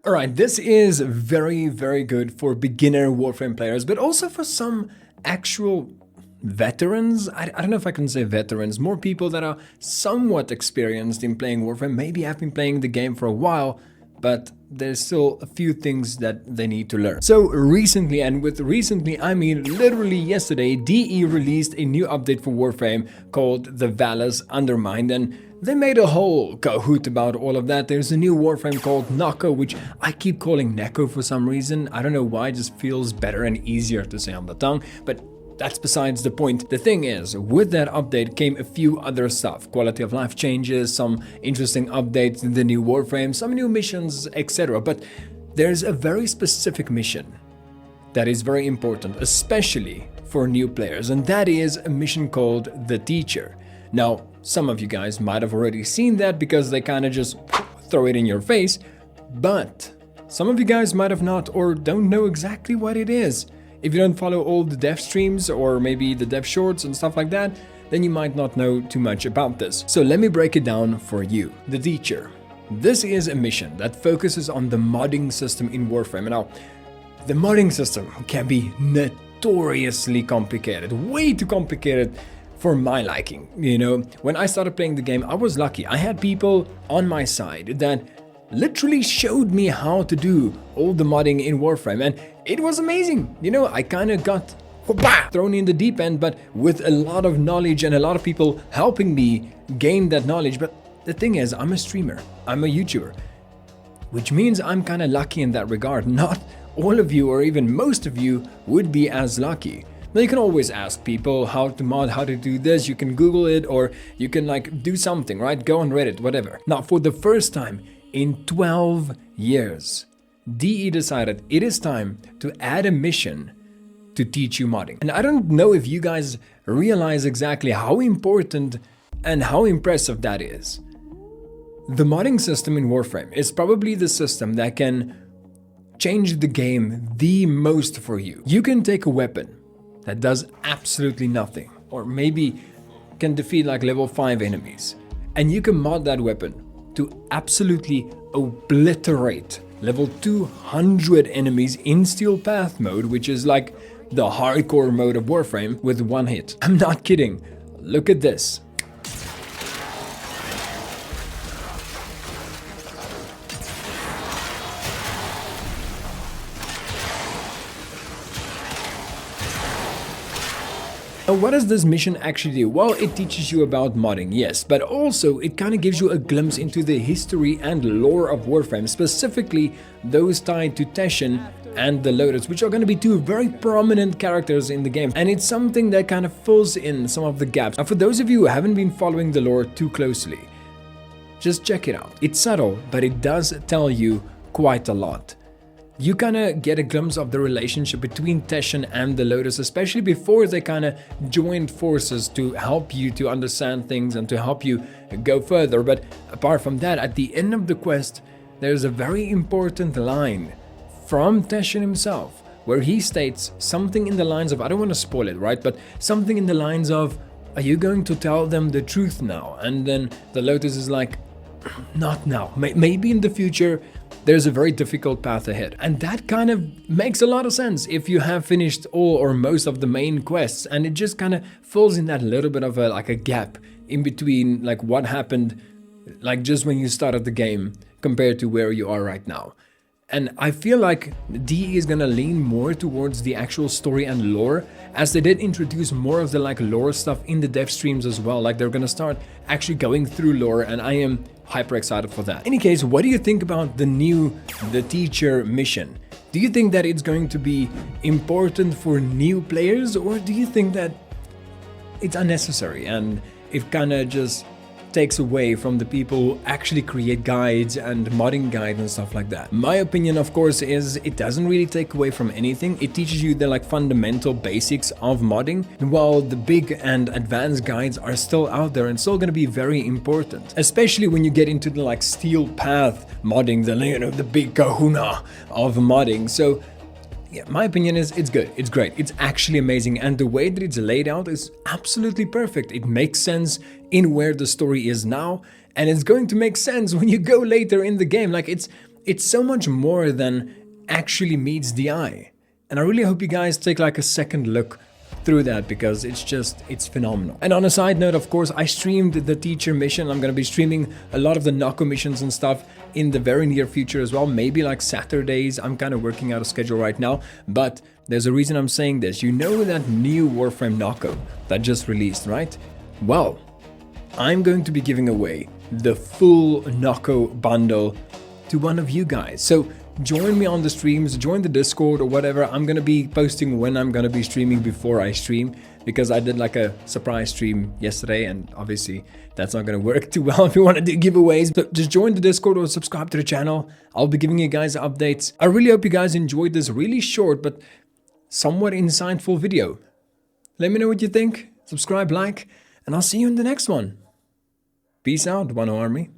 Alright, this is very good for beginner Warframe players, but also for some actual veterans. I don't know if I can say veterans, more people that are somewhat experienced in playing Warframe, maybe have been playing the game for a while, but there's still a few things that they need to learn. So recently, and with recently I mean literally yesterday, DE released a new update for Warframe called the Vallis Undermind, and they made a whole cahoot about all of that. There's a new Warframe called Nako, which I keep calling Neko for some reason. I don't know why, it just feels better and easier to say on the tongue, but that's besides the point. The thing is, with that update came a few other stuff. Quality of life changes, some interesting updates in the new Warframe, some new missions, etc. But there's a very specific mission that is very important, especially for new players, and that is a mission called The Teacher. Now, some of you guys might have already seen that because they kind of just throw it in your face, but some of you guys might have not or don't know exactly what it is. If you don't follow all the dev streams or maybe the dev shorts and stuff like that, then you might not know too much about this. So let me break it down for you. The Teacher. This is a mission that focuses on the modding system in Warframe. Now, the modding system can be notoriously complicated, way too complicated for my liking. You know, when I started playing the game, I was lucky. I had people on my side that literally showed me how to do all the modding in Warframe, and it was amazing. You know, I kind of got thrown in the deep end, but with a lot of knowledge and a lot of people helping me gain that knowledge. But the thing is, I'm a streamer, I'm a YouTuber, which means I'm kind of lucky in that regard. Not all of you or even most of you would be as lucky. Now you can always ask people how to mod, how to do this, you can Google it, or you can like do something, right? Go on Reddit, whatever. Now for the first time in 12 years, DE decided it is time to add a mission to teach you modding. And I don't know if you guys realize exactly how important and how impressive that is. The modding system in Warframe is probably the system that can change the game the most for you. You can take a weapon that does absolutely nothing, or maybe can defeat like level 5 enemies, and you can mod that weapon to absolutely obliterate level 200 enemies in Steel Path mode, which is like the hardcore mode of Warframe, with one hit. I'm not kidding. Look at this. Now, what does this mission actually do? Well, it teaches you about modding, yes, but also it kind of gives you a glimpse into the history and lore of Warframe, specifically those tied to Teshin and the Lotus, which are going to be two very prominent characters in the game. And it's something that kind of fills in some of the gaps. Now, for those of you who haven't been following the lore too closely, just check it out. It's subtle, but it does tell you quite a lot. You kind of get a glimpse of the relationship between Teshin and the Lotus, especially before they kind of joined forces to help you to understand things and to help you go further. But apart from that, at the end of the quest, there's a very important line from Teshin himself, where he states something in the lines of, I don't want to spoil it, right? But something in the lines of, are you going to tell them the truth now? And then the Lotus is like, not now, maybe in the future. There's a very difficult path ahead. And that kind of makes a lot of sense if you have finished all or most of the main quests, and it just kind of fills in that little bit of a gap in between like what happened like just when you started the game compared to where you are right now. And I feel like DE is gonna lean more towards the actual story and lore, as they did introduce more of the like lore stuff in the dev streams as well. Like they're gonna start actually going through lore, and I am hyper excited for that. In any case, what do you think about the new The Teacher mission? Do you think that it's going to be important for new players, or do you think that it's unnecessary and it kind of just takes away from the people who actually create guides and modding guides and stuff like that? My opinion, of course, is it doesn't really take away from anything. It teaches you the like fundamental basics of modding, while the big and advanced guides are still out there and still going to be very important, especially when you get into the like Steel Path modding, the, you know, the big kahuna of modding. So yeah, my opinion is it's good, it's great, it's actually amazing, and the way that it's laid out is absolutely perfect. It makes sense in where the story is now, and it's going to make sense when you go later in the game. Like it's it's so much more than actually meets the eye. And I really hope you guys take like a second look through that, because it's phenomenal. And on a side note, of course, I streamed the teacher mission. I'm going to be streaming a lot of the Nako missions and stuff in the very near future as well, maybe like Saturdays. I'm kind of working out a schedule right now, but there's a reason I'm saying this. You know that new Warframe Nako that just released, right? Well, I'm going to be giving away the full Nako bundle to one of you guys. So join me on the streams, join the Discord or whatever. I'm gonna be posting when I'm gonna be streaming before I stream, because I did like a surprise stream yesterday, and obviously that's not gonna work too well if you want to do giveaways. But just join the Discord or subscribe to the channel. I'll be giving you guys updates. I really hope you guys enjoyed this really short but somewhat insightful video. Let me know what you think. Subscribe, like, and I'll see you in the next one. Peace out, Wano Army.